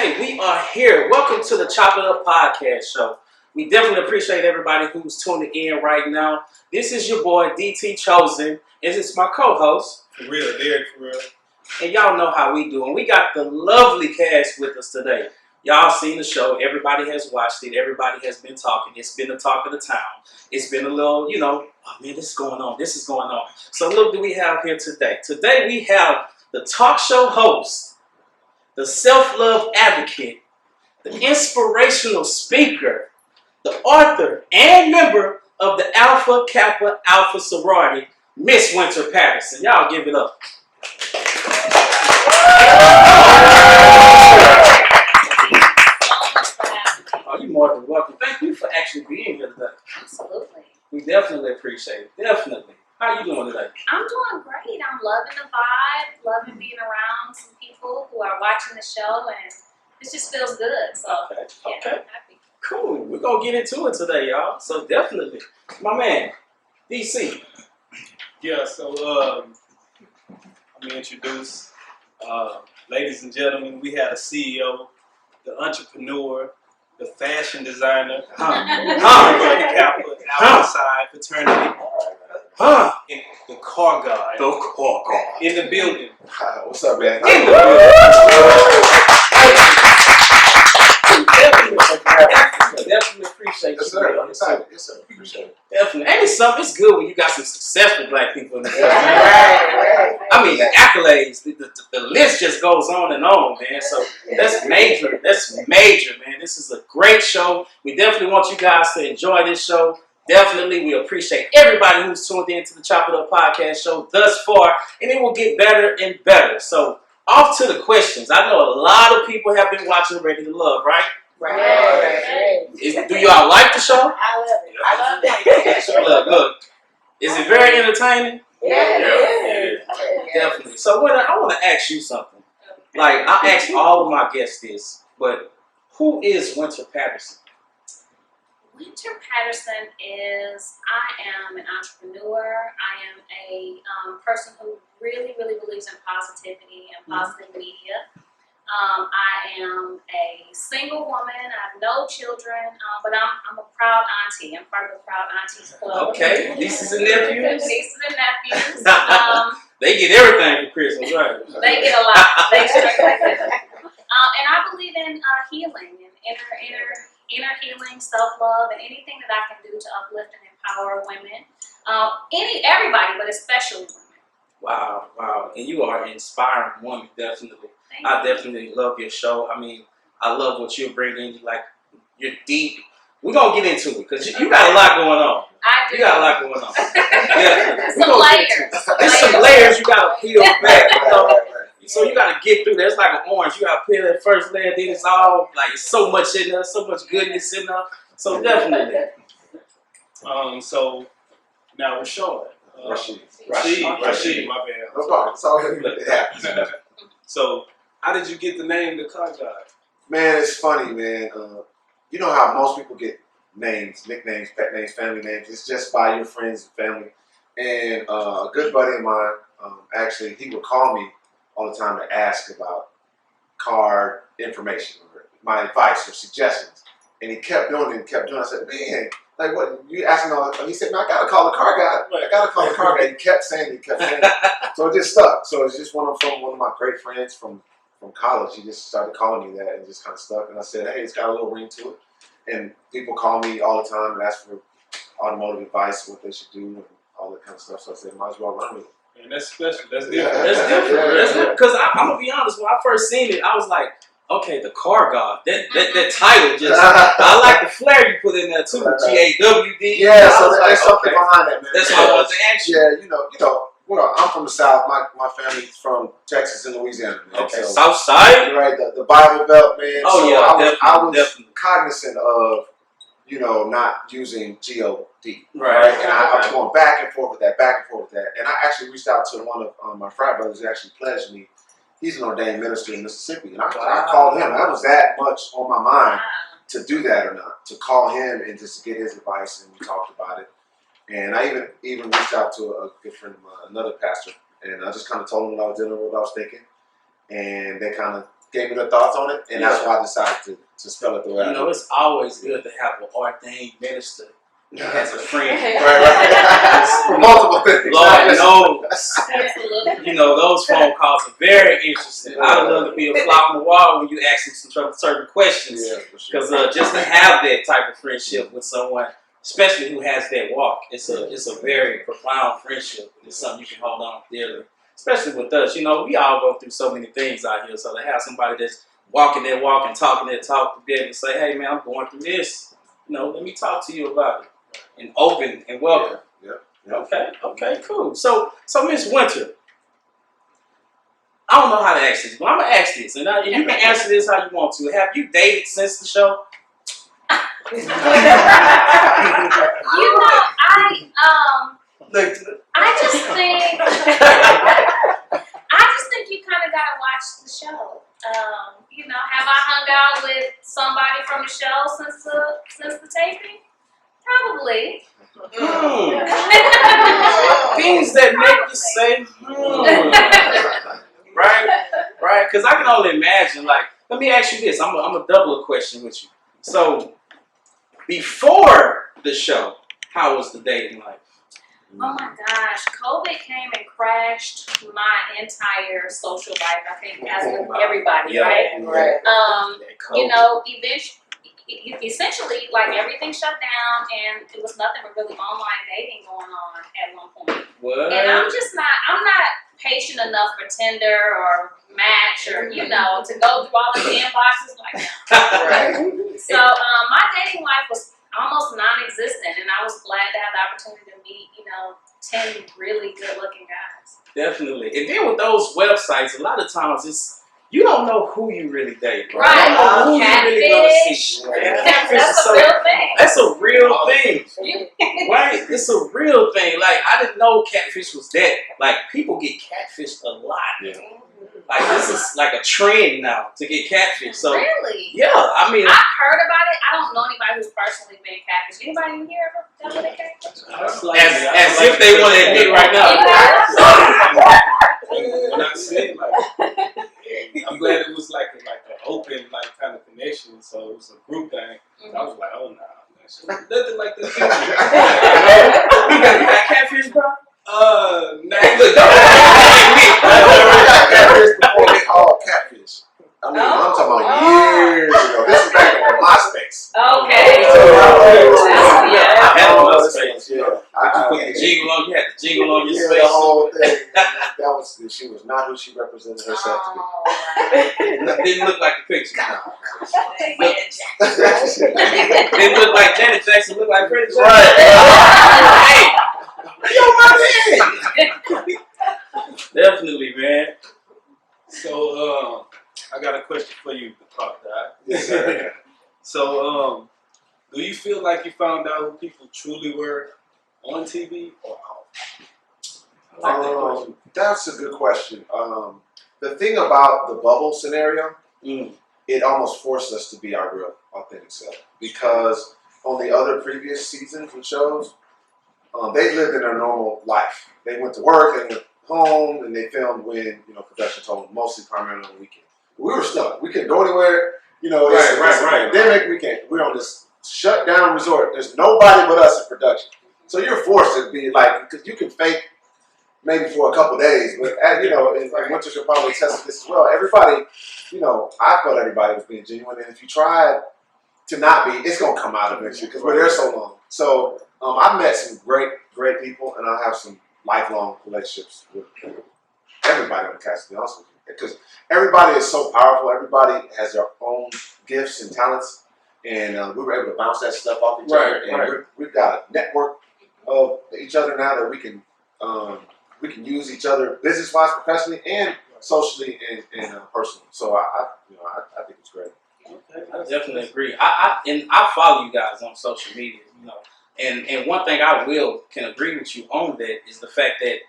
Okay, we are here. Welcome to the Chop It Up Podcast Show. We definitely appreciate everybody who's tuning in right now. This is your boy, DT Chosen, and it's my co-host. For real, Derek, for real. And y'all know how we doing. We got the lovely cast with us today. Y'all seen the show. Everybody has watched it. Everybody has been talking. It's been the talk of the town. It's been a little, oh man, this is going on. This is going on. So look who we have here today. Today we have the talk show host, the self-love advocate, the inspirational speaker, the author and member of the Alpha Kappa Alpha sorority, Miss Wynter Patterson. Y'all give it up. Oh, you're more than welcome. Thank you for actually being here today. Absolutely. We definitely appreciate it. Definitely. How you doing today? I'm doing great. I'm loving the vibe, loving being around some people who are watching the show, and it just feels good. So, Okay. yeah, Okay. I'm happy. Cool. We're going to get into it today, y'all. So definitely. My man, DC. Yeah, so let me introduce, ladies and gentlemen, we had a CEO, the entrepreneur, the fashion designer, the Kappa Alpha side fraternity, and the Car Gawd. The Car Gawd. In the building. Hi, what's up, man? Definitely appreciate Yes, you. sir. I'm excited. Yes, sir. Appreciate it. Definitely. And it's good when you got some successful black people in the family. Right. I mean, the accolades, the list just goes on and on, man. So that's major. That's major, man. This is a great show. We definitely want you guys to enjoy this show. Definitely, we appreciate everybody who's tuned in to the Chop It Up Podcast Show thus far, and it will get better and better. So, off to the questions. I know a lot of people have been watching Ready to Love, right? Right. Do y'all like the show? I love it. I love it. Look. Is it very entertaining? Yeah. Definitely. So, I want to ask you something. Like, I ask all of my guests this, but who is Wynter Patterson? Wynter Patterson is, I am an entrepreneur. I am a person who really, really believes in positivity and positive media. I am a single woman. I have no children, but I'm a proud auntie. I'm part of the Proud Aunties Club. Okay, nieces and nephews. Nieces and nephews. They get everything for Christmas, right? They get a lot. They certainly do. And I believe in healing and inner healing, self-love, and anything that I can do to uplift and empower women. Everybody, but especially women. Wow. And you are an inspiring woman, definitely. I definitely love your show. I mean, I love what you're bringing. Like, you're deep. We're going to get into it because you got a lot going on. I do. You got a lot going on. Definitely. Some layers. There's some layers you got to peel back. So you got to get through there. It's like an orange. You got to peel that first layer. Then it's all, like, so much in there. So much goodness in there. So definitely. So, now Rashid. Rashid, my bad. No problem. It's all it happens. So, how did you get the name the Car Gawd? Man, it's funny, man. You know how most people get names, nicknames, pet names, family names. It's just by your friends and family. And a good buddy of mine, actually, he would call me all the time to ask about car information or my advice or suggestions. And he kept doing it and kept doing it. I said, man, like what, you asking all that? He said, man, I got to call the Car Gawd. I got to call the Car Gawd. He kept saying it. So it just stuck. So it's just one of my great friends from college. He just started calling me that and just kind of stuck. And I said, hey, it's got a little ring to it. And people call me all the time and ask for automotive advice, what they should do, and all that kind of stuff. So I said, might as well run with it. And that's special. That's different. Yeah. That's different. That's different. Because I'm going to be honest, when I first seen it, I was like, okay, the Car Gawd. That title just, I like the flair you put in there too. G-A-W-D. Yeah, so there's there's something behind that, man. That's why I wanted to ask you. Yeah, well, I'm from the South. My family's from Texas and Louisiana, man. Okay, so, South Side? right, the Bible Belt, man. Oh, so yeah, I was definitely. cognizant of, not using G-O-D. Right. And I was going back and forth with that, And I actually reached out to one of my frat brothers who actually pledged me. He's an ordained minister in Mississippi. And I called him. That was that much on my mind to do that or not. To call him and just to get his advice, and we talked about it. And I even reached out to a good friend of mine, another pastor, and I just kind of told him what I was dealing with, what I was thinking. And they kind of gave me their thoughts on it, and that's why I decided to spell it the way I do. It's always good to have an ordained minister as a friend. Right. For multiple things. Lord knows. Absolutely. Those phone calls are very interesting. I'd love to be a fly on the wall when you ask me some certain questions. Yeah, for sure. Because just to have that type of friendship with someone, especially who has that walk, it's a very profound friendship. It's something you can hold on dearly. Especially with us, we all go through so many things out here. So to have somebody that's walking that walk and talking that talk, to be able to say, "Hey man, I'm going through this. Let me talk to you about it," and open and welcome. Yeah. Okay, cool. So Miss Wynter, I don't know how to ask this, but I'm gonna ask this, and you can answer this how you want to. Have you dated since the show? I just think you kind of gotta watch the show. Have I hung out with somebody from the show since the taping? Probably. Things that make you say, right? Because I can only imagine. Like, let me ask you this. I'm a double a question with you. So, before the show, how was the dating life? Oh my gosh, COVID came and crashed my entire social life. I think, as with everybody, right? Essentially, like everything shut down, and it was nothing but really online dating going on at one point. What? And I'm not patient enough for Tinder or Match or to go through all the inboxes like that. So my dating life was almost non-existent, and I was glad to have the opportunity to meet 10 really good-looking guys. Definitely. And then with those websites, a lot of times you don't know who you really date. Right. You don't know who you really gonna see. That's a real thing. That's a real thing. Right? It's a real thing. Like, I didn't know catfish was that. Like, people get catfished a lot. Yeah. Like, this is like a trend now to get catfished. So, Really? yeah, I mean, I've heard about it. I don't know anybody who's personally been catfished. Anybody in here ever done with a catfish? as if they want to admit right now. When I said I'm glad it was like an open kind of connection. So it was a group thing. Mm-hmm. I was like, oh nah, nothing like this. You got catfish, bro? Nah. Catfish before they called catfish. I'm talking about years ago. This is back on MySpace. Okay. I had one of those space. Yeah. You had the jingle on your Yeah, face. the whole thing. She was not who she represented herself to be. Didn't look like the picture. Right. Didn't look like Janet Jackson. Looked like Freddie Jackson. Right. Hey, yo, my man. Definitely, man. So I got a question for you, Car Gawd. Yes, sir. So do you feel like you found out who people truly were on TV or off? I like that question. That's a good question. The thing about the bubble scenario, it almost forced us to be our real, authentic self. Because on the other previous seasons and shows, they lived in their normal life. They went to work, they went home, and they filmed when production told them, mostly primarily on the weekend. We were stuck. We couldn't go anywhere. Right. Pandemic. We're on this shut down resort. There's nobody but us in production. So you're forced to be because you can fake maybe for a couple days, but and Wynter should probably test this as well. Everybody, I felt everybody was being genuine, and if you tried to not be, it's gonna come out eventually because we're there so long. So I've met some great people, and I have some lifelong relationships with everybody on the cast, to be honest with you. Because everybody is so powerful. Everybody has their own gifts and talents, and we were able to bounce that stuff off each other. And we've got a network of each other now that we can use each other business-wise, professionally, and socially and personally. So I think it's great. I definitely agree. I follow you guys on social media, and one thing I can agree with you on that is the fact that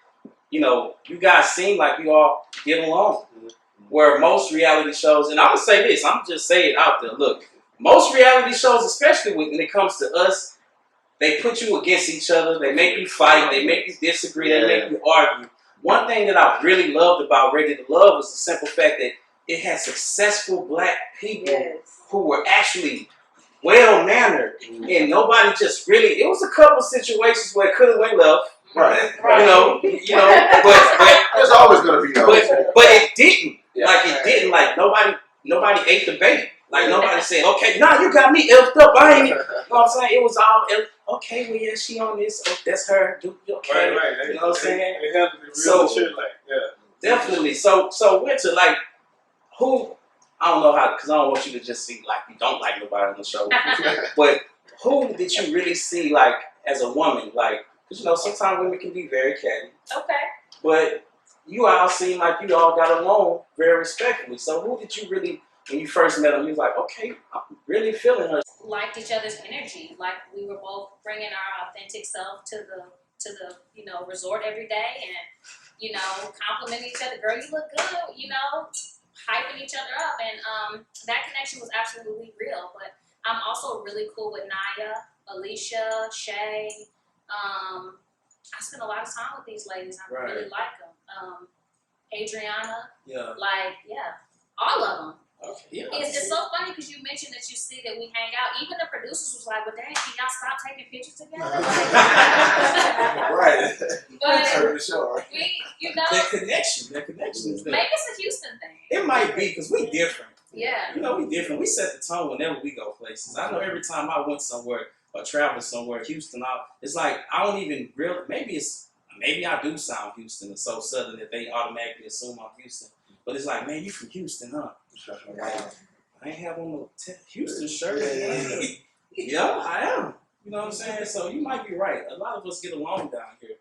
you guys seem like you all get along. Where most reality shows, and I'm gonna say this, I'm just saying it out there. Look, most reality shows, especially when it comes to us, they put you against each other. They make you fight. They make you disagree. They make you argue. One thing that I really loved about Ready to Love was the simple fact that it had successful black people who were actually well mannered, and nobody just really. It was a couple situations where it could have went left. Right. But There's always gonna be those. but it didn't. Yeah. Like it didn't. Like nobody ate the bait. Like nobody said, okay, nah, you got me effed up. I ain't. You know what I'm saying? It was all okay. Well, yeah, she on this. Oh, that's her. Okay. Right. You know what I'm saying? They handled it real So- mature, like, yeah. Definitely. So Wynter, like, who? I don't know how, because I don't want you to just see like you don't like nobody on the show. But who did you really see like as a woman? Like, because sometimes women can be very catty. Okay. But you all seem like you all got along very respectfully. So who did you really, when you first met him, you was like, okay, I'm really feeling her. Liked each other's energy. Like we were both bringing our authentic self to the resort every day, and complimenting each other. Girl, you look good. Hyping each other up, and that connection was absolutely real. But I'm also really cool with Naya, Alicia, Shay. I spend a lot of time with these ladies. I really like them. Adriana. Yeah. All of them. Okay. Yeah. It's so funny because you mentioned that you see that we hang out. Even the producers was like, "Well, dang, can y'all stop taking pictures together?" Right. But Turn the show, right? we, That connection is there. maybe it's a Houston thing. It might be because we different. Yeah. We different. We set the tone whenever we go places. I know every time I went somewhere or traveled somewhere, Houston, it's like I don't even really. Maybe I do sound Houston or so southern that they automatically assume I'm Houston. But it's like, man, you from Houston, huh? I ain't have on no Houston shirt. Yeah, I am. You know what I'm saying? So you might be right. A lot of us get along down here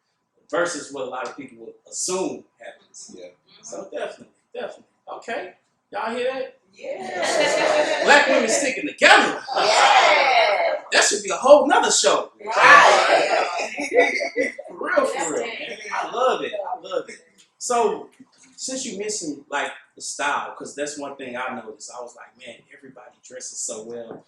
versus what a lot of people would assume happens. Yeah. So definitely. Okay. Y'all hear that? Yeah. Black women sticking together. Yeah. That should be a whole nother show. Right. For real, man. I love it. So, since you mentioned like the style, because that's one thing I noticed. I was like, man, everybody dresses so well.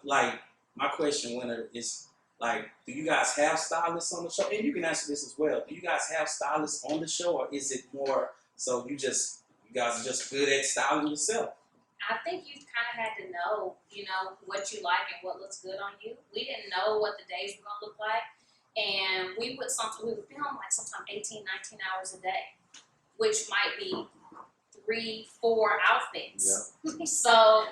Like, my question, Wynter, is like, do you guys have stylists on the show? And you can answer this as well. Do you guys have stylists on the show, or is it more so you guys are just good at styling yourself? I think you kind of had to know, what you like and what looks good on you. We didn't know what the days were going to look like. And we would film like sometimes 18, 19 hours a day, which might be 3-4 outfits. Yeah. So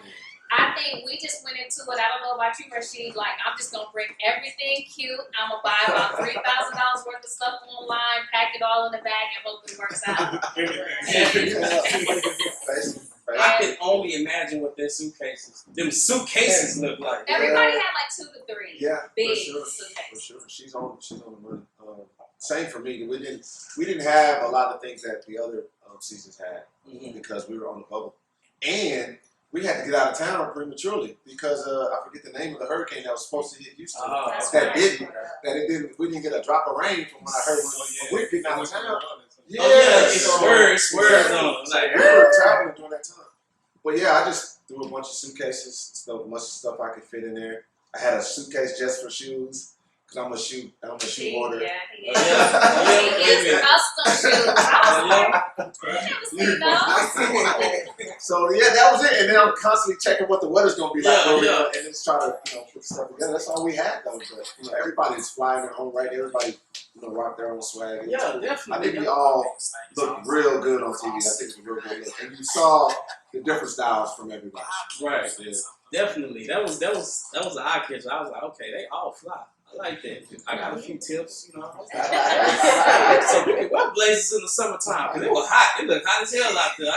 I think we just went into it. I don't know about you, Rashid. Like, I'm just going to bring everything cute. I'm going to buy about $3,000 worth of stuff online, pack it all in the bag, and hope it works out. I can only imagine what them suitcases look like. Everybody had like 2 to 3. Yeah, big for sure. suitcases. For sure, she's on the run. Same for me. We didn't have a lot of things that the other seasons had because we were on the bubble, and we had to get out of town prematurely because I forget the name of the hurricane that was supposed to hit Houston. We didn't get a drop of rain from what I heard. We're getting out of town. It's words on. We were traveling during that time. But yeah, I just threw a bunch of suitcases, a bunch of stuff I could fit in there. I had a suitcase just for shoes. I'm a shoe order. Yeah, he is. Custom shoes. So yeah, that was it. And then I'm constantly checking what the weather's gonna be like. And just trying to put stuff together. That's all we had though. But everybody's flying their own right. Everybody rock their own swag. Yeah, definitely. I think we all look real good on TV. I think it's real good. And you saw the different styles from everybody. Right. Yeah. Definitely. That was an eye catcher. I was like, okay, they all fly. I like that. I got a few tips, So we can wear blazers in the summertime because it was hot. It looked hot as hell out there.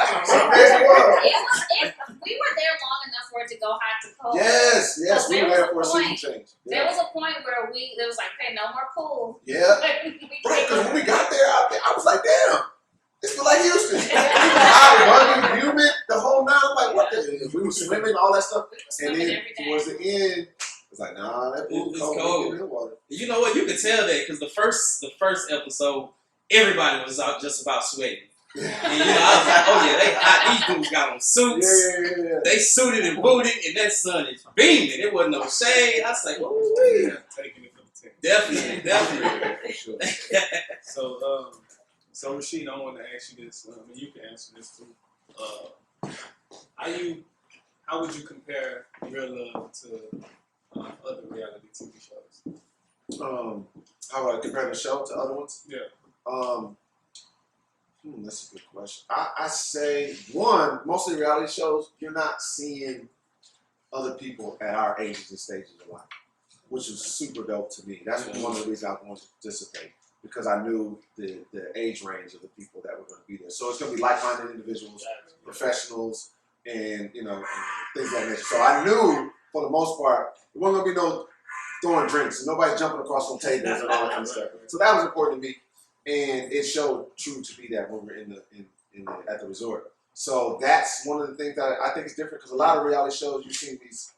We were there long enough for it to go hot to cold. Yes, we were there for a season change. There was a point where it was like, okay, no more pool. Yeah. Right, because when we got there out there, I was like, damn, it's feel like Houston. Hot, muggy, humid, the whole nine. I'm like, what the hell? We were swimming, all that stuff. And then towards the end, it's like, nah, that pool cold. You know what? You could tell that because the first episode, everybody was out just about sweating. And I was like, oh yeah, they hot. These dudes got on suits. Yeah. They suited and booted, and that sun is beaming. It wasn't no shade. I was like, oh, taking it for the team. Definitely. Sure. So Rashid, I want to ask you this. You can answer this too. How would you compare Real Love to other reality TV shows? How would I compare the show to other ones? Yeah. That's a good question. I say one, most of the reality shows, you're not seeing other people at our ages and stages of life, which was super dope to me. That's one of the reasons I wanted to participate, because I knew the age range of the people that were going to be there. So it's going to be like-minded individuals, professionals, and and things like that. So I knew for the most part it wasn't going to be no throwing drinks and nobody jumping across from tables and all that kind of stuff. So that was important to me, and it showed true to be that when we're at the resort. So that's one of the things that I think is different, because a lot of reality shows you see these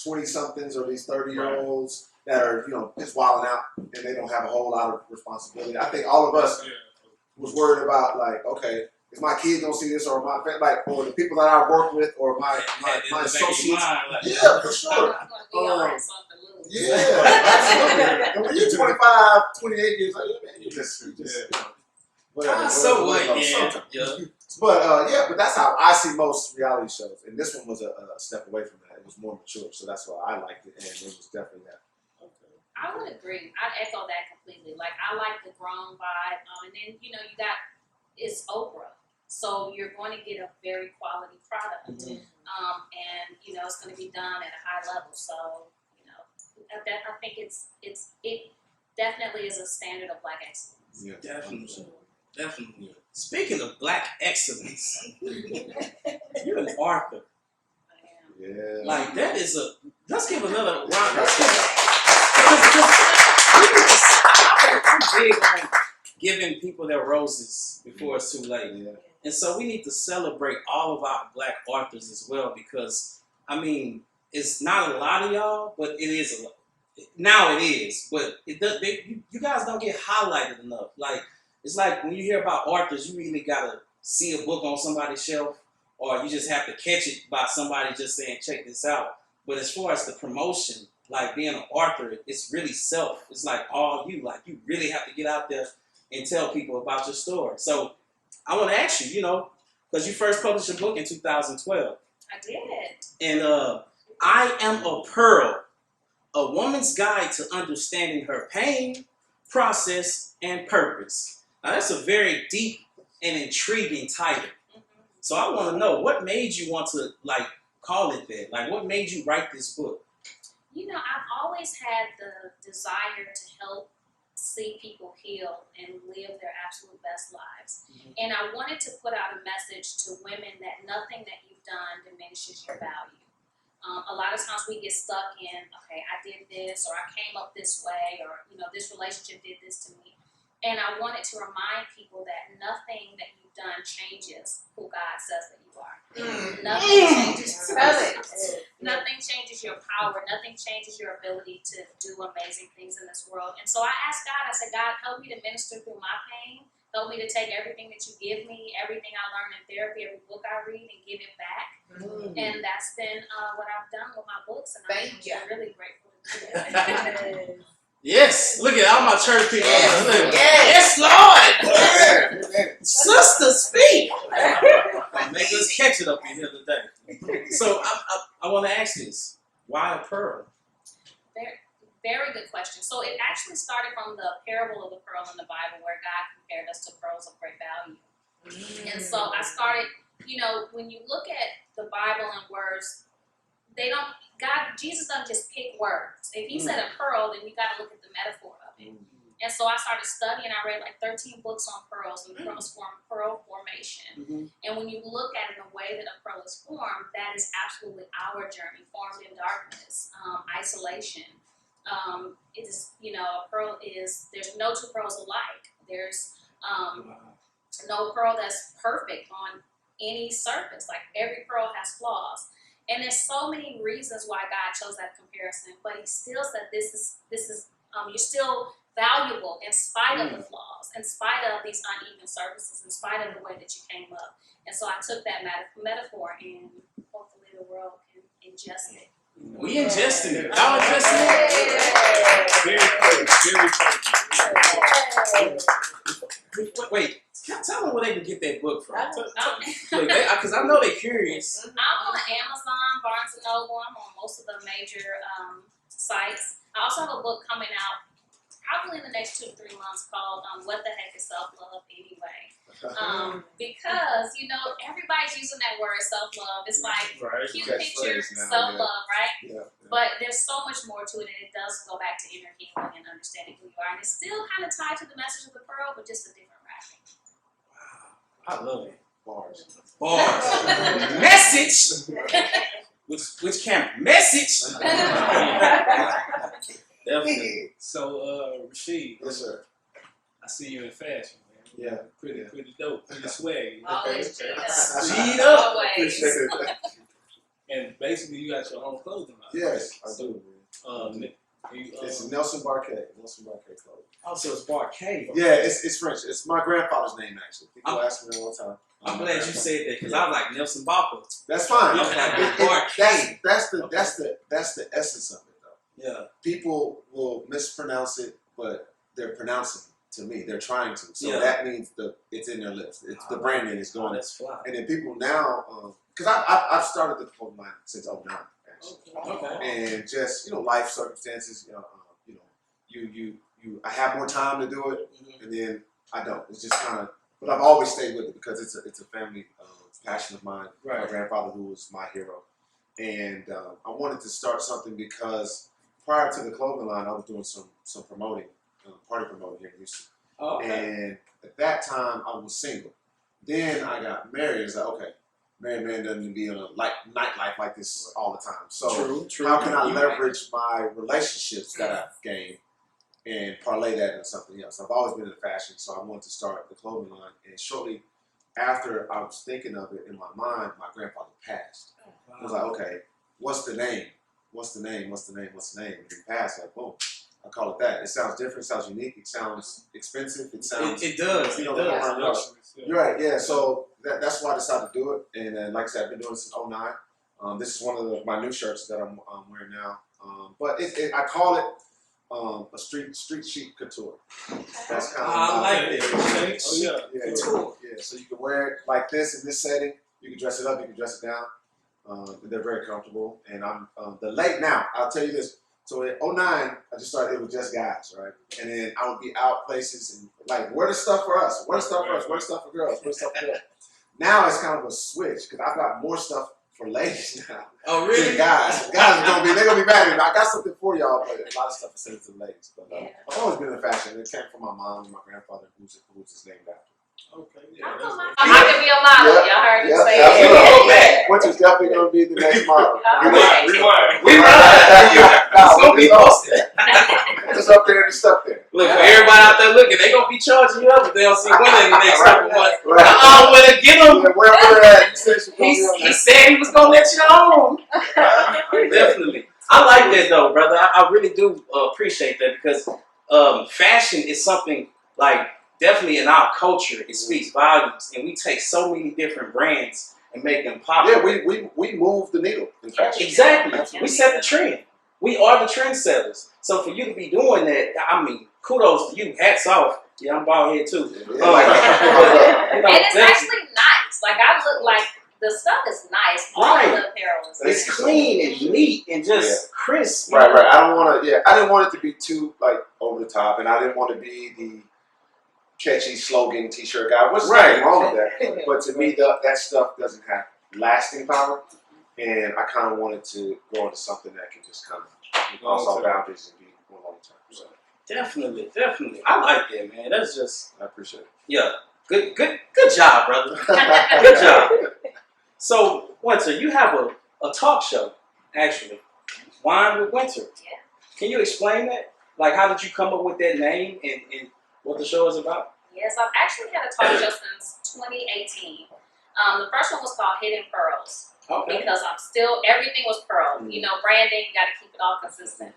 20-somethings or these 30-year-olds that are just wilding out and they don't have a whole lot of responsibility. I think all of us was worried about, like, okay, is my kid gonna see this, or my or the people that I work with, or my associates? Yeah, for sure. Yeah, absolutely. And when you're 25, 28 years old, man, you just whatever. But that's how I see most reality shows, and this one was a step away from that. It was more mature, so that's why I liked it, and it was definitely that. I would agree. I'd echo that completely. Like, I like the grown vibe, and then it's Oprah, so you're going to get a very quality product, and it's going to be done at a high level. So I think it definitely is a standard of Black excellence. Yeah, definitely. Speaking of Black excellence, you're an Arthur. I am. Yeah. Like, that is let's give another round. I'm big on giving people their roses before it's too late. Yeah. And so we need to celebrate all of our Black Arthurs as well, because, I mean, it's not a lot of y'all, but it is a lot. Now it is, but you guys don't get highlighted enough. Like, it's like when you hear about Arthurs, you really gotta see a book on somebody's shelf, or you just have to catch it by somebody just saying, check this out. But as far as the promotion, like being an Arthur, it's really self. It's like all you. Like, you really have to get out there and tell people about your story. So I want to ask you, because you first published a book in 2012. I did. And I Am a Pearl, A Woman's Guide to Understanding Her Pain, Process, and Purpose. Now, that's a very deep and intriguing title. Mm-hmm. So I want to know, what made you want to, call it that? Like, what made you write this book? I've always had the desire to help see people heal and live their absolute best lives. Mm-hmm. And I wanted to put out a message to women that nothing that you've done diminishes your value. A lot of times we get stuck in, okay, I did this, or I came up this way, or, this relationship did this to me. And I wanted to remind people that nothing that you've done changes who God says that you are. Nothing changes your power. Nothing changes your ability to do amazing things in this world. And so I asked God, I said, God, help me to minister through my pain. Help me to take everything that you give me, everything I learn in therapy, every book I read, and give it back. And that's been what I've done with my books, and I'm really grateful to do that. Yes, look at all my church people. Yes, Lord. Sister, speak. Make us catch it up in here today. So I want to ask this: why a pearl? Very good question. So it actually started from the parable of the pearl in the Bible, where God compared us to pearls of great value. And so I started, when you look at the Bible and words, Jesus doesn't just pick words. If he said a pearl, then you got to look at the metaphor of it. And so I started studying. I read 13 books on pearls, and pearls form pearl formation. And when you look at it in the way that a pearl is formed, that is absolutely our journey, formed in darkness, isolation. It is, a pearl is, there's no two pearls alike. There's no pearl that's perfect on any surface. Like, every pearl has flaws. And there's so many reasons why God chose that comparison, but he still said this is you're still valuable in spite of the flaws, in spite of these uneven surfaces, in spite of the way that you came up. And so I took that metaphor, and hopefully the world can ingest it. We ingesting it. Y'all ingesting it? Very good. Wait, tell them where they can get that book. book from? Okay. Because I know they're curious. I'm on Amazon, Barnes and Noble. I'm on most of the major sites. I also have a book coming out probably in the next 2 to 3 months called "What the Heck is Self-Love Anyway?" Because everybody's using that word self-love. It's like cute picture, self-love, right? Yeah. But there's so much more to it, and it does go back to inner healing and understanding who you are. And it's still kind of tied to the message of the pearl, but just a different wrapping. I love it. Bars. Message. Which camp? Message. Definitely. So, Rashid, Yes, sir. I see you in fashion, man. Yeah. Pretty dope, pretty swag. Always Okay. G'd up. Always. Appreciate it. And basically, you got your own clothing line. Yes, I do. It's It's Nelson Balka. Nelson Balka clothing. Oh, so it's Barcade. Yeah, it's French. It's my grandfather's name actually. People ask me all the time. I'm glad you said that because I was like Nelson Balka. That's fine. Okay. That's the essence of it though. Yeah. People will mispronounce it, but they're pronouncing it to me. They're trying to. So Yeah. that means it's in their lips. It's the branding is Oh, going. that's fly. And then people now, because I've started the clothing line since '09 actually. Okay. And just life circumstances, I have more time to do it, and then I don't. It's just kind of, but I've always stayed with it because it's a family passion of mine. Right. My grandfather, who was my hero, and I wanted to start something because prior to the clothing line, I was doing some promoting, party promoting here in Houston, and at that time I was single. Then I got married. It's like, okay, married man doesn't be in a nightlife like this all the time. So True. how can I leverage my relationships that I've gained and parlay that into something else? I've always been in fashion, so I wanted to start the clothing line. And shortly after I was thinking of it in my mind, my grandfather passed. I was like, okay, what's the name? What's the name? What's the name? What's the name? And he passed, like, boom. I call it that. It sounds different, it sounds unique, it sounds expensive, it sounds... It does. It does. You're right, yeah. So that's why I decided to do it. And then, like I said, I've been doing it since '09. This is one of my new shirts that I'm wearing now. But I call it a street chic couture. That's kind of I like it. Oh, yeah. Yeah. So you can wear it like this in this setting. You can dress it up. You can dress it down. They're very comfortable. And I'm now. I'll tell you this. So in '09, I just started. It was just guys, right? And then I would be out places and like, where the stuff for us? Where the stuff for us? Where the stuff for girls? Where the stuff for girls? Now it's kind of a switch because I've got more stuff for ladies now. Oh, really? Guys are they're gonna be mad at me. I got something for y'all, but a lot of stuff is sent to the ladies. But I've always been in fashion. It came from my mom and my grandfather, who's his name after. Okay, I'm about to be a model. Y'all heard me say it. Which is definitely gonna be the next model. Rewind. It's gonna be posted. It's up there and it's up there. Look, for everybody out there looking, they gonna be charging you up if they don't see one in the next couple months. I'm gonna get them. Where we're at, He said he was gonna let you on. Definitely. I like that though, brother. I really do appreciate that because fashion is something like definitely in our culture. It speaks volumes, and we take so many different brands and make them popular. Yeah, we move the needle in fashion. Exactly. We set the trend. We are the trendsetters. So for you to be doing that, I mean, kudos to you. Hats off. Yeah, I'm bald head too. And it's actually nice. Like I look like the stuff is nice. All the apparel is It's clean and neat and just crisp. Right. I don't want to. Yeah, I didn't want it to be too like over the top, and I didn't want to be the catchy slogan T-shirt guy. What's nothing wrong with that? But to me, that stuff doesn't have lasting power, and I kind of wanted to go into something that can just kind of cross all boundaries and be more long term. So. Definitely. I like that, man. That's just. I appreciate it. Yeah. Good job, brother. Good job. So, Wynter, you have a talk show, actually. Wine with Wynter. Yeah. Can you explain that? Like, how did you come up with that name and what the show is about? Yes, I've actually had a talk show since 2018. The first one was called Hidden Pearls. Okay. Because everything was pearl. You know, branding, you got to keep it all consistent.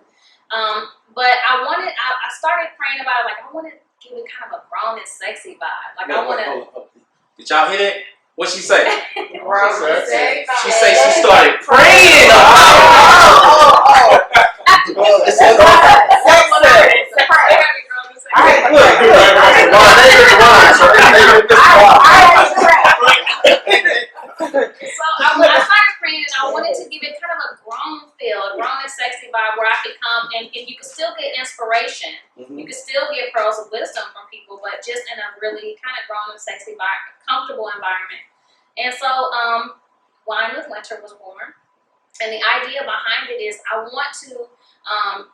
But I started praying about it, like I want to give it kind of a grown and sexy vibe. Like I want to. Did y'all hear that? What'd she say? Grown and sexy. She said she started praying. feel, a grown and sexy vibe where I could come and you can still get inspiration. You can still get pearls of wisdom from people, but just in a really kind of grown and sexy vibe, comfortable environment. And so Wine with Wynter was born. And the idea behind it is I want to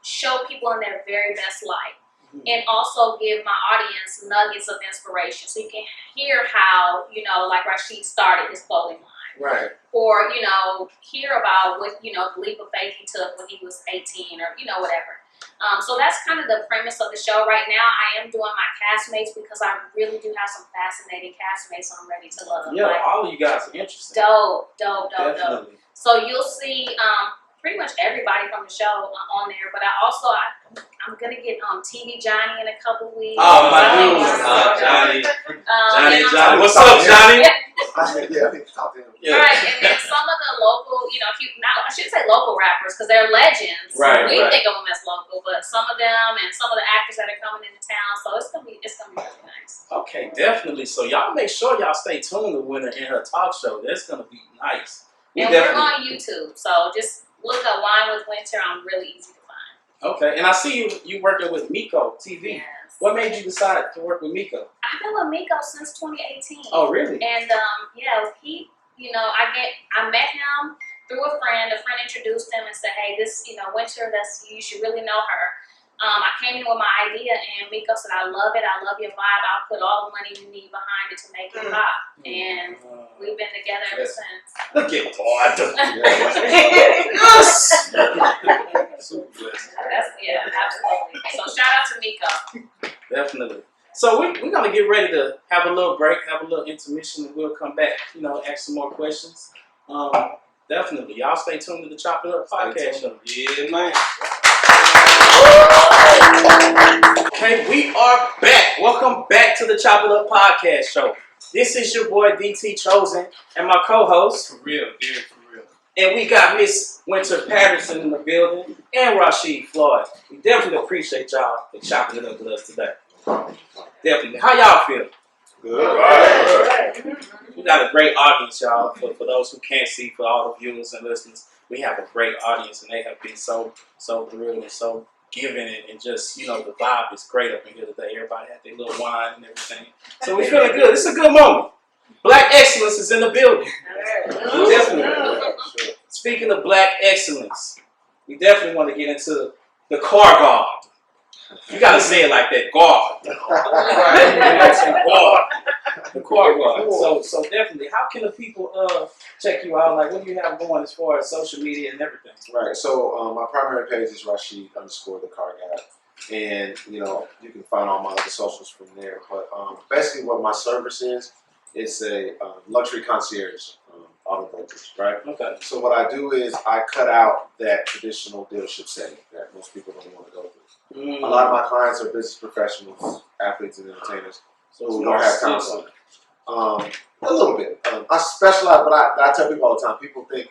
show people in their very best light. And also give my audience nuggets of inspiration. So you can hear how, you know, like Rashid started his clothing line. Right. Or, you know, hear about what, you know, the leap of faith he took when he was 18 or, you know, whatever. So that's kind of the premise of the show. Right now, I am doing my castmates because I really do have some fascinating castmates I'm ready to love. Yeah, like, all of you guys are interesting. dope. Definitely. So you'll see pretty much everybody from the show on there. But I'm going to get TV Johnny in a couple weeks. Oh, my dude. Johnny. Johnny. What's up, Johnny? Yeah, I think talk to him. Yeah. Right, and then some of the local, you know, I shouldn't say local rappers because they're legends. Right, We right. think of them as local, but some of them and some of the actors that are coming into town, so it's gonna be really nice. Okay, definitely. So y'all make sure y'all stay tuned to Wynter and her talk show. That's gonna be nice. And we're on YouTube, so just look up Wine with Wynter. I'm really easy to find. Okay, and I see you working with Miko TV. Yes. What made you decide to work with Miko? I've been with Miko since 2018. Oh, really? And yeah, he, you know, I met him through a friend. A friend introduced him and said, "Hey, this, you know, Wynter, you should really know her." I came in with my idea, and Miko said, "I love it. I love your vibe. I'll put all the money you need behind it to make it pop." And we've been together ever since. Look at God. Yes. Super blessed. Yeah, absolutely. So shout out to Miko. Definitely. So we're gonna get ready to have a little break, have a little intermission, and we'll come back. You know, ask some more questions. Definitely, y'all stay tuned to the Chop It Up podcast show. Yeah, man. Okay, we are back. Welcome back to the Chop It Up podcast show. This is your boy DT Chosen and my co-host. For real, dude, for real. And we got Miss Wynter Patterson in the building and Rashid Floyd. We definitely appreciate y'all for chopping it up with us today. Definitely. How y'all feel? Good. Right. We got a great audience, y'all. For those who can't see, for all the viewers and listeners, we have a great audience, and they have been so thrilled and so giving, and just, you know, the vibe is great up in here today. Everybody had their little wine and everything. So we're feeling good. It's a good moment. Black excellence is in the building. Definitely. Speaking of black excellence, we definitely want to get into the Car Gawd. You gotta say it like that, Gawd. Right? You gotta say Gawd. The Car Gawd. So definitely, how can the people check you out? Like, what do you have going as far as social media and everything? Right. So my primary page is Rashid _ the Car Gawd, and you know you can find all my other socials from there. But basically, what my service is, it's a luxury concierge auto brokerage, right? Okay. So what I do is I cut out that traditional dealership setting that most people don't want to go through. A lot of my clients are business professionals, athletes, and entertainers who don't have time for it. A little bit. I specialize, but I tell people all the time, people think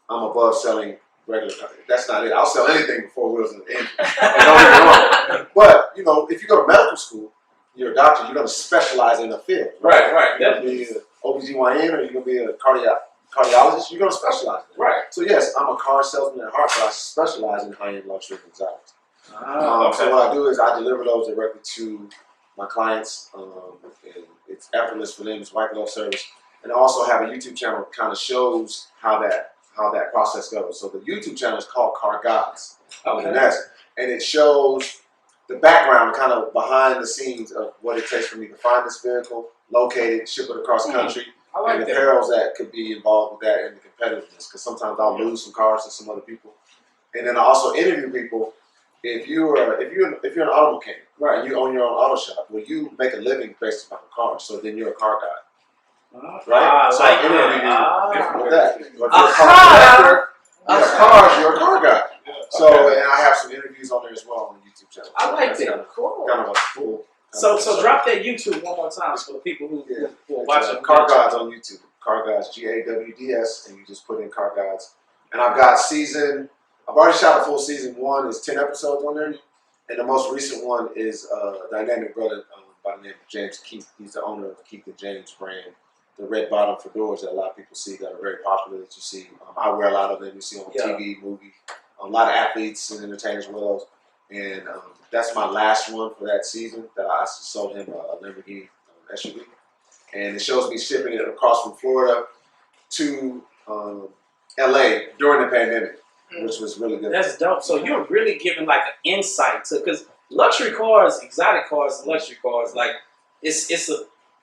I'm above selling regular cars. That's not it. I'll sell anything before wheels and engine. Don't get me wrong. But, you know, if you go to medical school, you're a doctor, you're going to specialize in a field. Right. You're going to be an OBGYN or you're going to be a cardiologist, you're going to specialize in it. Right. So, yes, I'm a car salesman at heart, but I specialize in high-end luxury and exotics. Okay. So what I do is I deliver those directly to my clients. And it's effortless for them. It's white glove service. And I also have a YouTube channel that kind of shows how that process goes. So the YouTube channel is called Car Gawd. Okay. And it shows the background, kind of behind the scenes of what it takes for me to find this vehicle, locate it, ship it across the country, I like and the that. perils that could be involved with that and the competitiveness. Because sometimes I'll lose some cars to some other people. And then I also interview people. If you're an auto mechanic, right, and you own your own auto shop, well, you make a living based upon cars. So then you're a car guy, right? So I interview you with that. But if you're a car collector, cars, you're a car guy. So and I have some interviews on there as well on the YouTube channel. I like That's that. Cool. Kind of a full. So drop that YouTube one more time for the people who are watching. Car Gawds on YouTube. Car Gawds, GAWDS, and you just put in Car Gawds. And I've already shot a full season 1. It's 10 episodes on there. And the most recent one is a dynamic brother by the name of James Keith. He's the owner of Keith and James brand. The red bottom fedoras that a lot of people see that are very popular that you see. I wear a lot of them. You see on TV, movie, a lot of athletes and entertainers with those. And that's my last one for that season. That I sold him a Lamborghini SUV, and it shows me shipping it across from Florida to LA during the pandemic, which was really good. That's dope. So you're really giving like an insight to, because luxury cars, exotic cars, and luxury cars, like it's a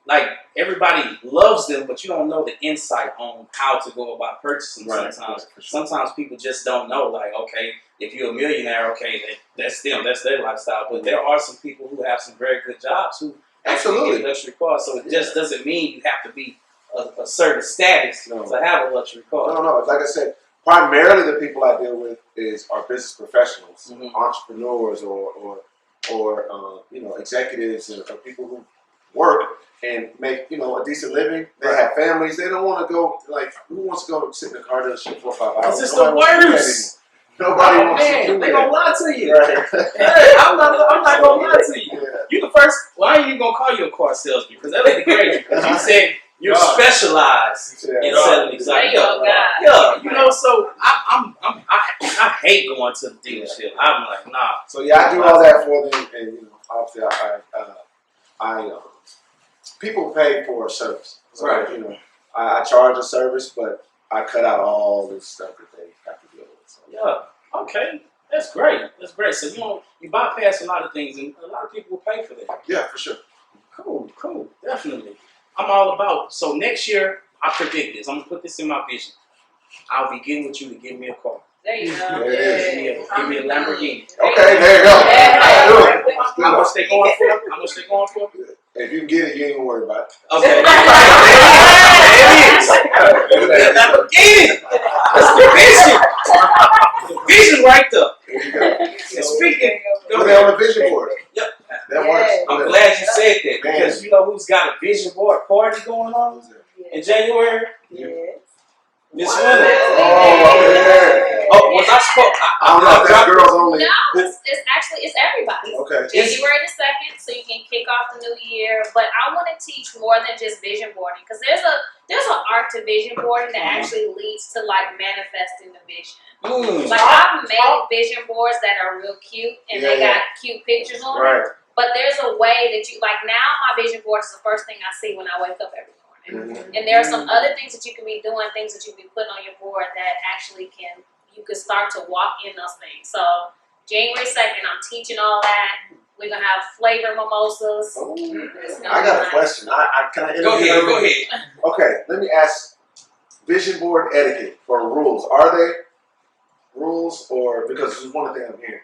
like everybody loves them, but you don't know the insight on how to go about purchasing. Right. Sometimes, For sure. sometimes people just don't know. Like, okay, if you're a millionaire, okay, that's them, that's their lifestyle. But there are some people who have some very good jobs who actually Absolutely. get luxury cars. So it just doesn't mean you have to be a certain status No. to have a luxury car. No. Like I said, primarily the people I deal with are business professionals, Mhm. entrepreneurs, or executives, or people who work and make a decent living. They have families. They don't want to go who wants to go sit in a car dealership 4 or 5 hours? Because it's Nobody the wants to do that worst. anymore. Nobody Oh, wants to man, do they that. gonna lie to you. Right. Hey, I'm not gonna lie to you. Yeah. You the first. Well, I ain't even gonna call you a car salesman because that would be crazy. Because you said you're God. specialized Yeah. in God. selling exotic. There you go, God. Yeah, so I hate going to the dealership. I'm like, nah. So yeah, I do all that for them, and obviously I people pay for a service. So, Right. I charge a service, but I cut out all this stuff that they have to deal with. So. Yeah. Okay. That's great. That's great. So you bypass a lot of things, and a lot of people will pay for that. Yeah, for sure. Cool. Definitely. I'm all about. So next year, I predict this. I'm gonna put this in my vision. I'll be getting with you to give me a car. There you go. There it is. Give me a Lamborghini. Okay, there you go. Yeah. Do it. How much they going for? How much they going for? If you can get it, you ain't gonna worry about it. Okay. There it is. Lamborghini. That's the vision. The vision right there. There you go. And speaking, go Put it ahead. on the vision board. Yep. That Yeah. works. I'm glad you said that Man. because you know who's got a vision board party going on in January? Yes. Miss What? Wynter. Oh, yeah. Oh, was I supposed? I don't know if that's girls only. No, it's everybody. Okay. January the 2nd, so you can kick off the new year. But I want to teach more than just vision boarding, because there's an art to vision boarding that actually leads to like manifesting the vision. Like I've made vision boards that are real cute and they got cute pictures on them. Right. But there's a way that you like now. My vision board is the first thing I see when I wake up every morning. Mm-hmm. And there are some other things that you can be doing, things that you can be putting on your board that actually you can start to walk in those things. So January 2nd, I'm teaching all that. We're gonna have flavor mimosas. Oh, It's gonna I be got a nice. question. Can I Go interview ahead. you? Okay, let me ask vision board etiquette or rules. Are there rules, or because this is one thing I'm hearing?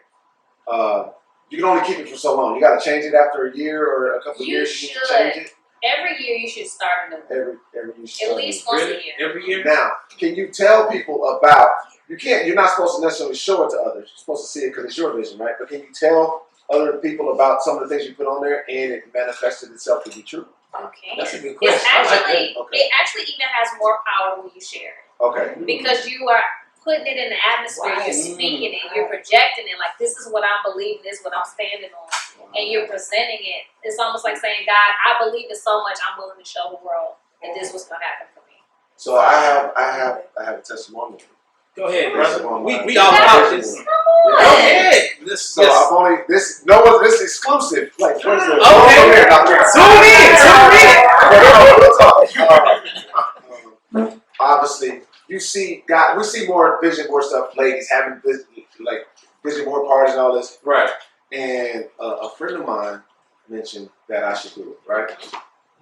You can only keep it for so long. You got to change it after a year or a couple of You years. You need to should. change it Every year you should start a new one. every you should At least once a Really? year. Every year? Now, can you tell people about? You're not supposed to necessarily show it to others. You're supposed to see it because it's your vision, right? But can you tell other people about some of the things you put on there and it manifested itself to be true? Okay. That's a good It's question. I like actually that. Okay. it actually even has more power when you share it. Okay. Because you are putting it in the atmosphere, Right. you're speaking it, you're projecting it, like this is what I believe, this is what I'm standing on. And you're presenting it. It's almost like saying, God, I believe it so much, I'm willing to show the world that this was gonna happen for me. So I have a testimony. Go ahead, Yes, brother. on We my- all about this. Come Go on. ahead. So I've only this is exclusive. Like where's the Okay. Zoom in. Obviously, we see more vision board stuff. Ladies having vision board parties and all this. Right. And a friend of mine mentioned that I should do it. Right.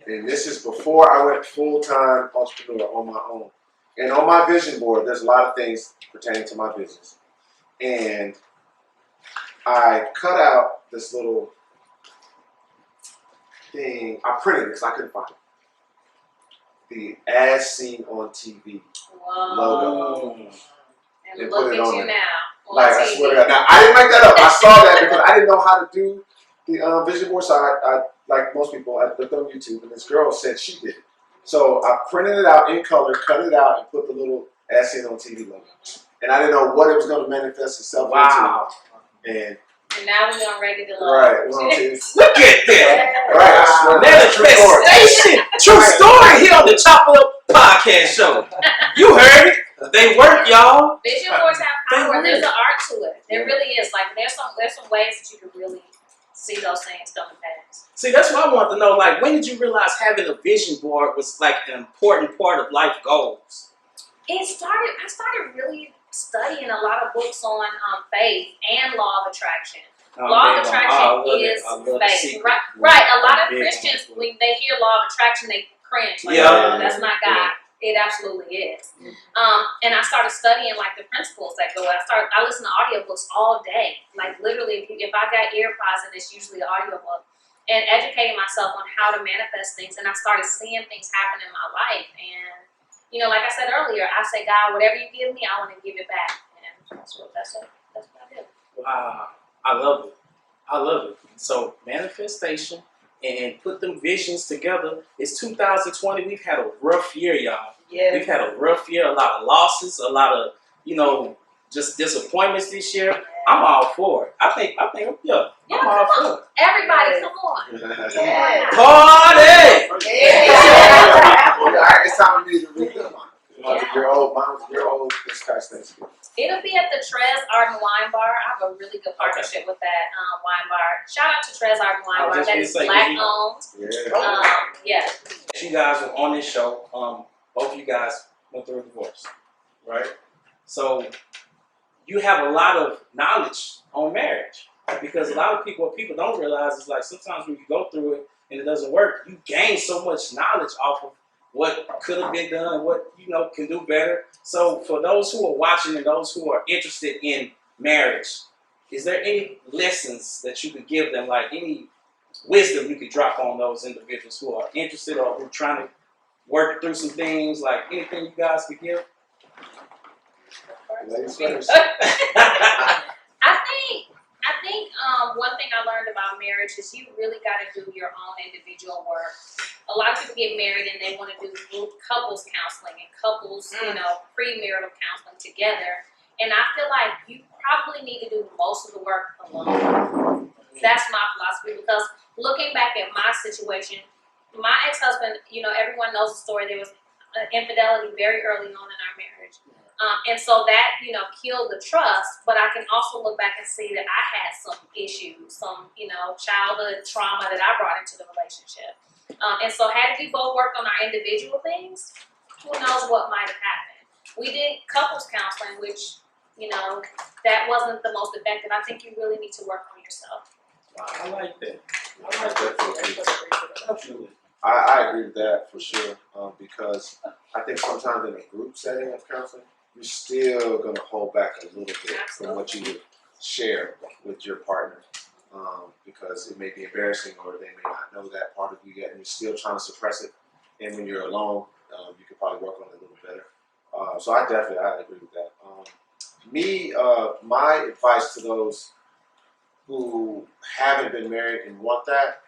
And this is before I went full-time entrepreneur on my own. And on my vision board, there's a lot of things pertaining to my business. And I cut out this little thing. I printed it because I couldn't find it. The as seen on TV Whoa. logo. And And look put it at on you there. now. On Like, I TV. swear to God. Now, I didn't make that up. I saw that because I didn't know how to do the vision board. So I, like most people, I looked on YouTube, and this girl said she did it. So I printed it out in color, cut it out, and put the little as seen on TV logo. And I didn't know what it was going to manifest itself Wow. into. And And now we're on regular right, it was on TV. Look at that. Right, I swear. That's a true story. Manifestation. True story here on the Chop Up Podcast Show. You heard it. They work, y'all. Vision boards have power. They There's work. an art to it. There really is. Like there's some ways that you can really see those things come to pass. See, that's what I want to know. Like, when did you realize having a vision board was like an important part of life goals? I started really studying a lot of books on faith and law of attraction. Law of attraction is faith, right? Right. A lot of Christians, when they hear law of attraction, they cringe. Like, Yeah. that's not God. It absolutely is. And I started studying like the principles that go. I listen to audiobooks all day. Like literally, if I got earpods, and it's usually an audiobook, and educating myself on how to manifest things. And I started seeing things happen in my life. And you know, like I said earlier, I say, God, whatever you give me, I want to give it back. And that's what I do. Wow, I love it. I love it. So manifestation and put them visions together. It's 2020. We've had a rough year, y'all. Yeah. We've had a rough year. A lot of losses. A lot of just disappointments this year. I'm all for it. I think, yeah, Yeah, I'm all come for on. it. Everybody, come on. Yeah. Party! It's time for me to read them. Your old, mine was your old. This guy's Thanksgiving. It'll be at the Trez Art and Wine Bar. I have a really good partnership with that wine bar. Shout out to Trez Art and Wine Bar. That is black owned. Yeah. Yeah. You guys were on this show. Both of you guys went through a divorce, right? So you have a lot of knowledge on marriage, because a lot of people, what people don't realize is like sometimes when you go through it and it doesn't work, you gain so much knowledge off of what could have been done, what can do better. So for those who are watching and those who are interested in marriage, is there any lessons that you could give them, like any wisdom you could drop on those individuals who are interested or who are trying to work through some things, like anything you guys could give? Ladies first. I think one thing I learned about marriage is you really got to do your own individual work. A lot of people get married and they want to do group couples counseling and couples, premarital counseling together. And I feel like you probably need to do most of the work alone. That's my philosophy, because looking back at my situation, my ex-husband, everyone knows the story. There was infidelity very early on in our marriage. And so that, killed the trust, but I can also look back and see that I had some issues, some, childhood trauma that I brought into the relationship. And so had we both worked on our individual things, who knows what might have happened. We did couples counseling, which, that wasn't the most effective. I think you really need to work on yourself. Wow, I like that. I like that. Absolutely. I agree with that for sure, because I think sometimes in a group setting of counseling, you're still going to hold back a little bit from what you would share with your partner, because it may be embarrassing or they may not know that part of you yet, and you're still trying to suppress it. And when you're alone, you could probably work on it a little better. So I agree with that. My advice to those who haven't been married and want that,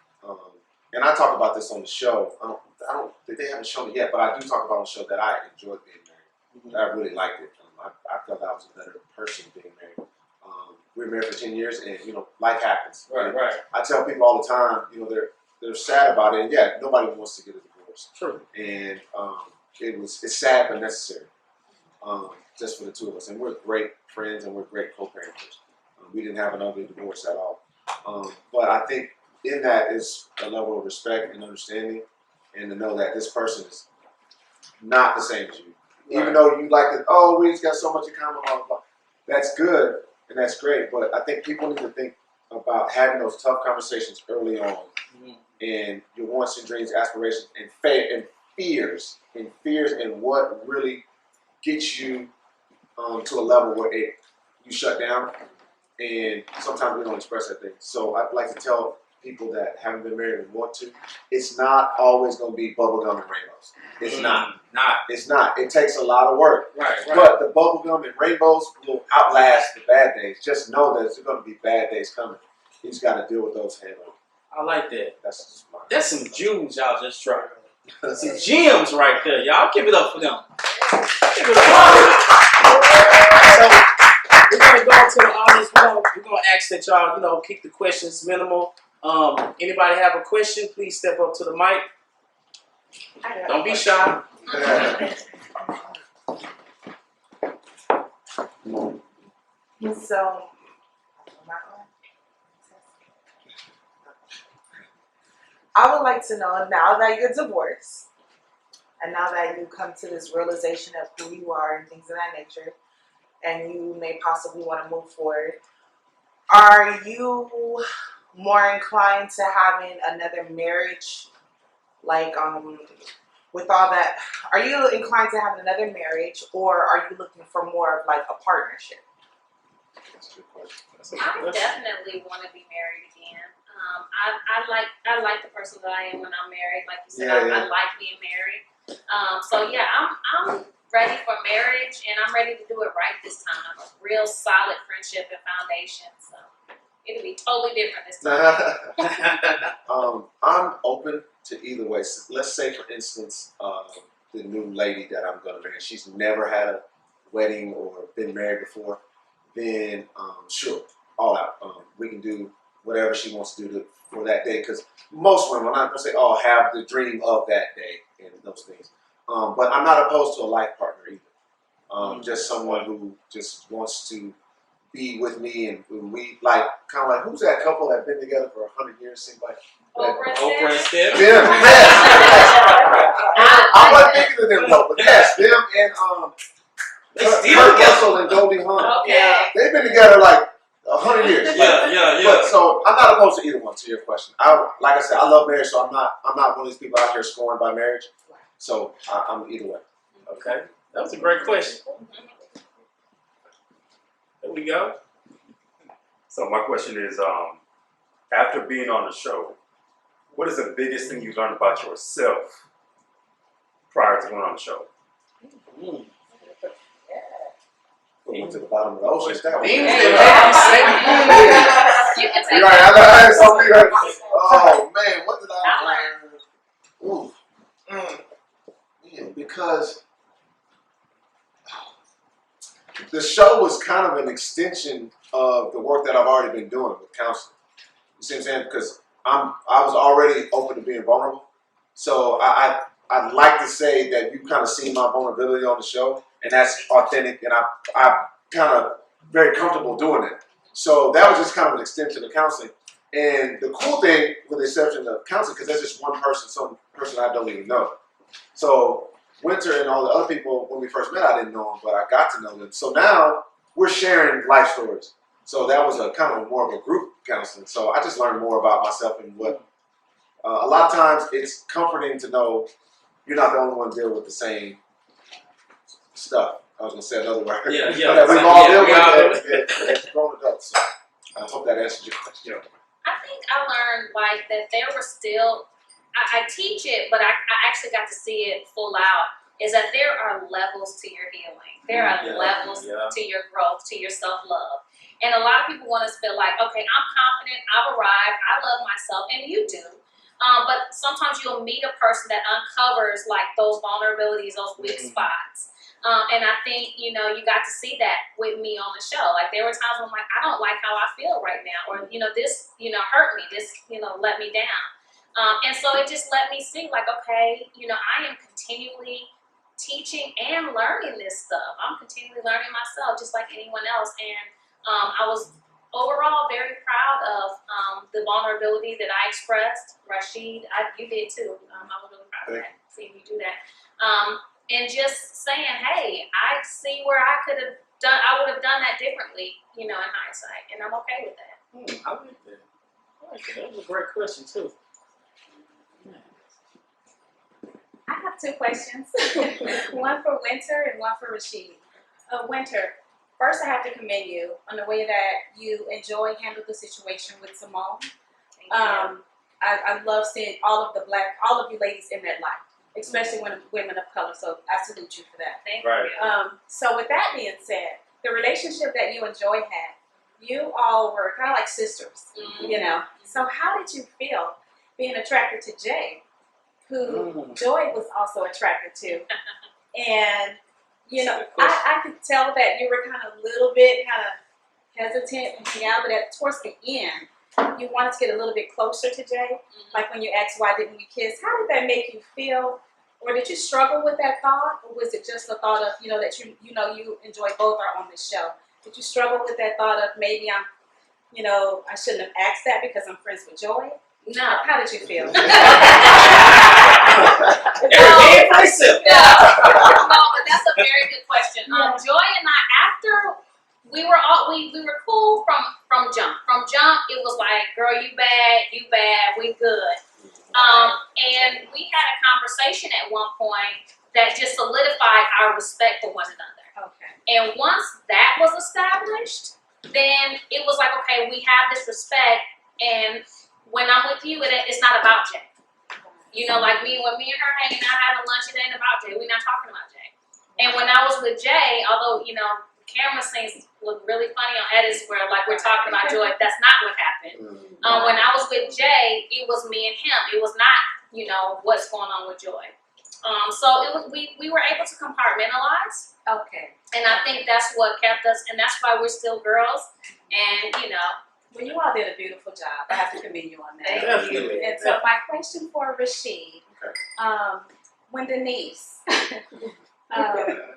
and I talk about this on the show. I don't think they haven't shown it yet, but I do talk about on the show that I enjoyed being married. I really liked it. I felt I was a better person being married. We were married for 10 years, and life happens. Right. I tell people all the time, they're sad about it, and yeah, nobody wants to get a divorce. True. And it's sad but necessary, just for the two of us. And we're great friends, and we're great co-parenters. We didn't have an ugly divorce at all. But I think in that is a level of respect and understanding, and to know that this person is not the same as you. Right. Even though you like it, we just got so much in common, blah, blah, blah. That's good and that's great, but I think people need to think about having those tough conversations early on, and your wants and dreams, aspirations, and fears, and what really gets you to a level where you shut down, and sometimes we don't express that thing. So I'd like to tell people that haven't been married and want to, it's not always going to be bubblegum and rainbows. It's not. It's not. It takes a lot of work. Right. But the bubblegum and rainbows will outlast the bad days. Just know that there's going to be bad days coming. You just got to deal with those head on. I like that. That's some jewels y'all just dropped. Some gems right there. Y'all give it up for them. Give it up. So we're gonna go to the audience. We're gonna ask that y'all, keep the questions minimal. Anybody have a question? Please step up to the mic. Don't be shy. So, I would like to know, now that you're divorced, and now that you come to this realization of who you are and things of that nature, and you may possibly want to move forward, are you more inclined to having another marriage, like with all that? Are you inclined to having another marriage, or are you looking for more of like a partnership? That's a good question. I definitely want to be married again. I like the person that I am when I'm married. Like you said, I like being married. So yeah, I'm ready for marriage, and I'm ready to do it right this time. A real solid friendship and foundation. So it'll be totally different this time. I'm open to either way. So let's say, for instance, the new lady that I'm going to marry, she's never had a wedding or been married before. Then sure, all out. We can do whatever she wants to do for that day. Because most women, I'm not going to say, oh, have the dream of that day and those things. But I'm not opposed to a life partner either. Just someone who just wants to be with me, and we like kind of like, who's that couple that been together for 100 years? Seems like Oprah and Steph. them. I'm not thinking of them though, but yes, them and They still Kurt together. Russell and Goldie Hawn. Okay. They've been together like 100 years. Yeah. But so I'm not opposed to either one. To your question, like I said, I love marriage, so I'm not one of these people out here scorned by marriage. So I'm either way. Okay, that was a great question. There we go. So my question is, after being on the show, what is the biggest thing you learned about yourself prior to going on the show? We went to the bottom of the ocean. That was- You You can take You're right. I had something. Oh man, what did I learn? Ooh. Yeah, because the show was kind of an extension of the work that I've already been doing with counseling. You see what I'm saying? Because I was already open to being vulnerable. So I'd like to say that you kind of see my vulnerability on the show, and that's authentic, and I'm kind of very comfortable doing it. So that was just kind of an extension of counseling. And the cool thing, with the exception of counseling, because that's just one person, some person I don't even know. So Wynter and all the other people, when we first met, I didn't know them, but I got to know them. So now we're sharing life stories. So that was a kind of more of a group counseling. So I just learned more about myself and what. A lot of times it's comforting to know you're not the only one dealing with the same stuff. I was going to say another word. Yeah. But we've all dealt with it as grown adults. So I hope that answers your question. I think I learned like that there were still, I teach it, but I actually got to see it full out, is that there are levels to your healing. There are levels to your growth, to your self-love. And a lot of people want to feel like, okay, I'm confident, I've arrived, I love myself, and you do. But sometimes you'll meet a person that uncovers like those vulnerabilities, those weak spots. And I think, you got to see that with me on the show. Like there were times when I'm like, I don't like how I feel right now. Or, this, hurt me. This, let me down. And so it just let me see like, okay, I am continually teaching and learning this stuff. I'm continually learning myself just like anyone else. And I was overall very proud of the vulnerability that I expressed. Rashid, you did too. I was really proud of that, seeing you do that. And just saying, hey, I see where I would have done that differently, in hindsight. And I'm okay with that. I like that. That was a great question too. I have two questions, one for Wynter and one for Rashid. Wynter, first I have to commend you on the way that you handled the situation with Simone. I love seeing all of you ladies in that light, especially when women of color. So I salute you for that. Thank Right. you. So with that being said, the relationship that you and Joy had, you all were kind of like sisters, So how did you feel being attracted to Jay, who Joy was also attracted to? And, I could tell that you were kind of hesitant and hang out, but towards the end, you wanted to get a little bit closer to Jay. Like when you asked, why didn't we kiss? How did that make you feel? Or did you struggle with that thought, or was it just a thought of that you enjoy both are on this show? Did you struggle with that thought of maybe I shouldn't have asked that because I'm friends with Joy? No. How did you feel? Everything for itself. No, but that's a very good question. Joy and I, after we were cool from jump. From jump, it was like, girl, you bad, we good. And we had a conversation at one point that just solidified our respect for one another. Okay. And once that was established, then it was like, okay, we have this respect, and when I'm with you, it's not about Jay. Like when me and her hanging out having lunch, it ain't about Jay. We're not talking about Jay. And when I was with Jay, although, the camera scenes look really funny on edits where like we're talking about Joy, that's not what happened. When I was with Jay, it was me and him. It was not, what's going on with Joy. So it was we were able to compartmentalize. Okay. And I think that's what kept us, and that's why we're still girls. And Well, you all did a beautiful job. I have to commend you on that. Thank you. Definitely. And so my question for Rashid, when Denise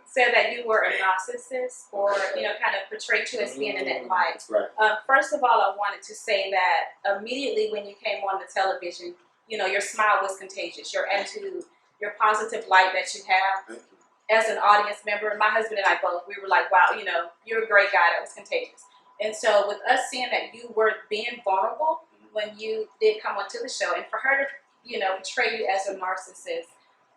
said that you were a narcissist or, kind of portrayed you as being in that light. Right. First of all, I wanted to say that immediately when you came on the television, your smile was contagious. Your attitude, your positive light that you have. Thank you. As an audience member, my husband and I both, we were like, wow, you're a great guy. That was contagious. And so with us seeing that you were being vulnerable when you did come onto the show, and for her to, portray you as a narcissist,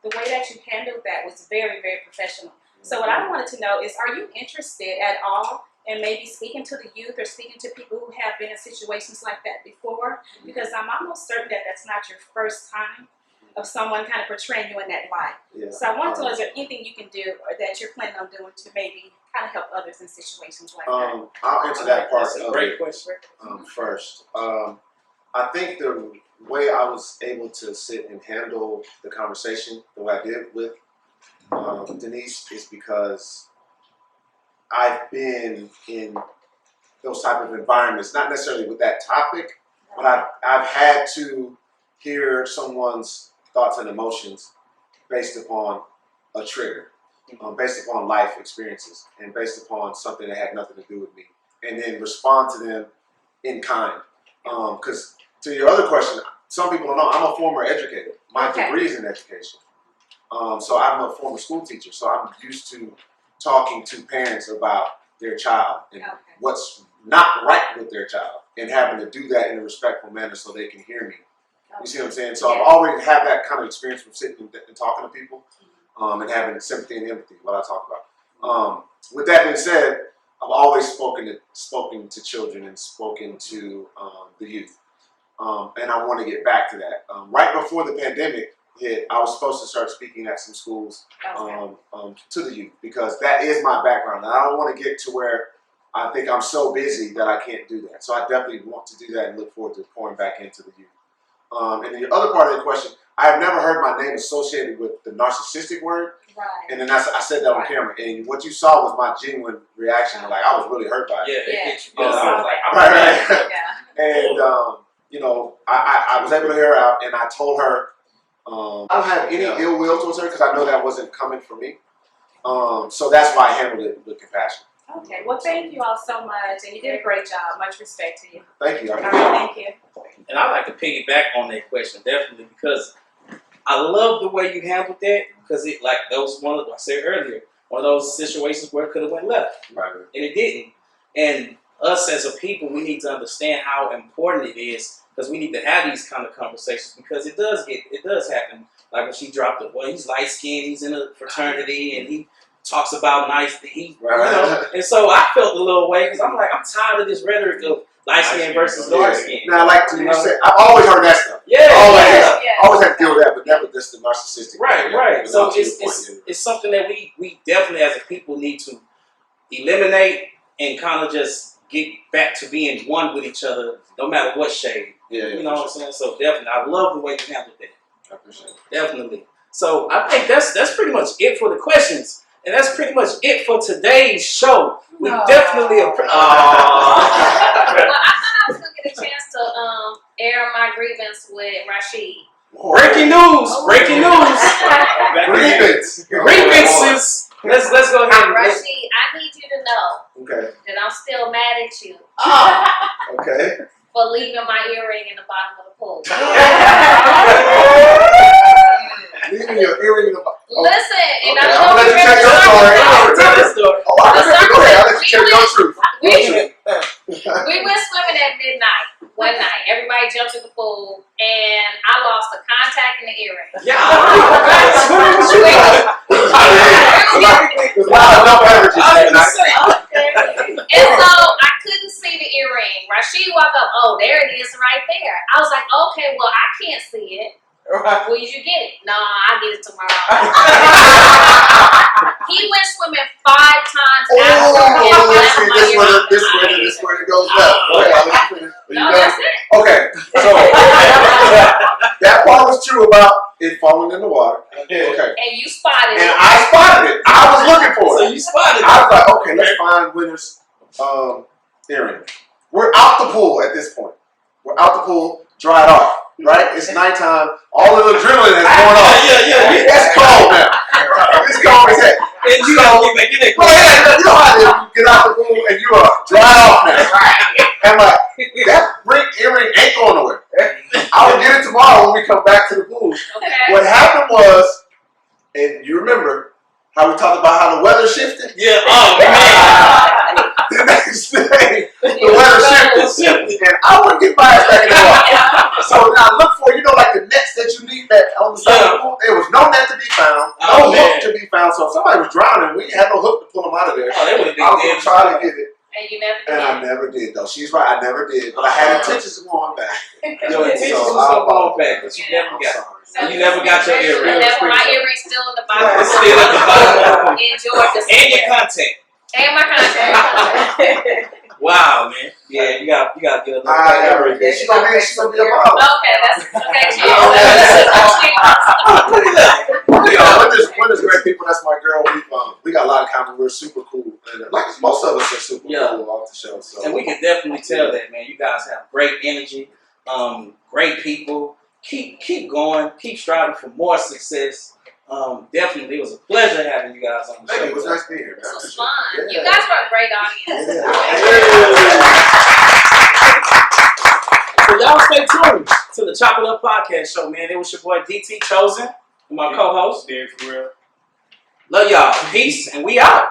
the way that you handled that was very, very professional. So what I wanted to know is, are you interested at all in maybe speaking to the youth or speaking to people who have been in situations like that before? Because I'm almost certain that that's not your first time of someone kind of portraying you in that light. Yeah. So I wanted to know, is there anything you can do or that you're planning on doing to maybe kind of help others in situations like that? I'll answer that part That's a of great it question. first. I think the way I was able to sit and handle the conversation the way I did with Denise is because I've been in those type of environments, not necessarily with that topic, but I've had to hear someone's thoughts and emotions based upon a trigger, based upon life experiences, and based upon something that had nothing to do with me, and then respond to them in kind. Because to your other question, some people don't know, I'm a former educator. My degree is in education. So I'm a former school teacher, so I'm used to talking to parents about their child and what's not right with their child, and having to do that in a respectful manner so they can hear me. You see what I'm saying? So I've already had that kind of experience from sitting and talking to people, and having sympathy and empathy, what I talk about. With that being said, I've always spoken to children and spoken to the youth, and I want to get back to that. Right before the pandemic hit, I was supposed to start speaking at some schools to the youth, because that is my background, and I don't want to get to where I think I'm so busy that I can't do that. So I definitely want to do that and look forward to pouring back into the youth. And the other part of the question, I have never heard my name associated with the narcissistic word. Right. And then I said that on camera. And what you saw was my genuine reaction. Like, I was really hurt by it. Yeah, it hit you. Yeah. I was like, Right. Yeah. And, I was able to hear her out, and I told her, I don't have any ill will towards her because I know that wasn't coming from me. So that's why I handled it with compassion. Okay, well, thank you all so much, and you did a great job. Much respect to you. Thank you. All right, thank you. And I like to piggyback on that question, definitely, because I love the way you handled that, because it, like, that was one of, I said earlier, one of those situations where it could have went left, Right. and it didn't. And us as a people, we need to understand how important it is, because we need to have these kind of conversations, because it does happen. Like when she dropped it, well, he's light skinned, he's in a fraternity, and he talks about nice, and so I felt a little way, because I'm like, I'm tired of this rhetoric of light skin versus dark skin. Now, like you said, I've always heard that stuff. Yeah, Always had to deal with that, but never just the narcissistic. Right. So it's something that we definitely as a people need to eliminate and kind of just get back to being one with each other, no matter what shade. You know what I'm saying? So definitely, I love the way you handled that. I appreciate it. Definitely. So I think that's pretty much it for the questions. And that's pretty much it for today's show. We definitely Well, I thought I was gonna get a chance to air my grievance with Rashid. Breaking news! Breaking news! you Okay. for leaving my earring in the bottom of the pool. Leaving your earring in the box. Listen, and Okay, I I'm don't gonna know let you tell your story. Tell that story. Oh, I remember. Go ahead. I'll let you tell your truth. We went swimming at midnight one night. Everybody jumped in the pool, and I lost the contact in the earring. Yeah. There's a lot of double averages that night. And so I couldn't see the earring. Rashid walked up, oh, there it is right there. I was like, okay, well, I can't see it. Right. Will you get it? No, I'll get it tomorrow. He went swimming 5 times after him. Oh, this where it goes left. Go ahead, I'll let you finish. Are you No, done? that's it. Okay, so that part was true about it falling in the water. Okay. And you spotted And it. I spotted it. I was looking for So it. you spotted I it. was like, okay, let's find Wynter's earring. We're out the pool at this point. We're out the pool, dried off. Right? It's nighttime. All the adrenaline has worn off. Yeah. It's cold now. It's cold as heck. And you gotta get back in there. Well, yeah, you know how it is. You get out the pool and you are dry off now. And like, that earring ain't going nowhere. I will get it tomorrow when we come back to the pool. Okay. What happened was, and you remember how we talked about how the weather shifted? Yeah. Oh man. The next day, the weather shifted. And I wouldn't get my ass back in the water. So now look for, like the nets that you need that on the side of the pool. There was no net to be found, no hook to be found. So if somebody was drowning, we had no hook to pull them out of there. Oh, they would have been I was going to try to get it. And you never And I did. never did, though. She's right, I never did. But I had intentions of going back. Your intentions was so far back, but you never I'm got. sorry. So You never got your earring. And that's why my earring's still in the bottom. It's still at the bottom. In Georgia. And your contact. And my contact. Wow, man. Yeah, you got to get a little I never did. She's gonna be a mom. Okay, that's okay. Cheers. When is great people? That's my girl. We got a lot of common. We're super cool. And like most of us are super cool off the show. So. And we can definitely tell that, man. You guys have great energy, great people. Keep going. Keep striving for more success. Definitely, it was a pleasure having you guys on the show. Thank you. It was nice being here, man. This was fun. You guys were a great audience. So y'all stay tuned to the Chop It Up Podcast Show, man. It was your boy DT Chosen and my co-host. Derek for real. Love y'all. Peace, and we out.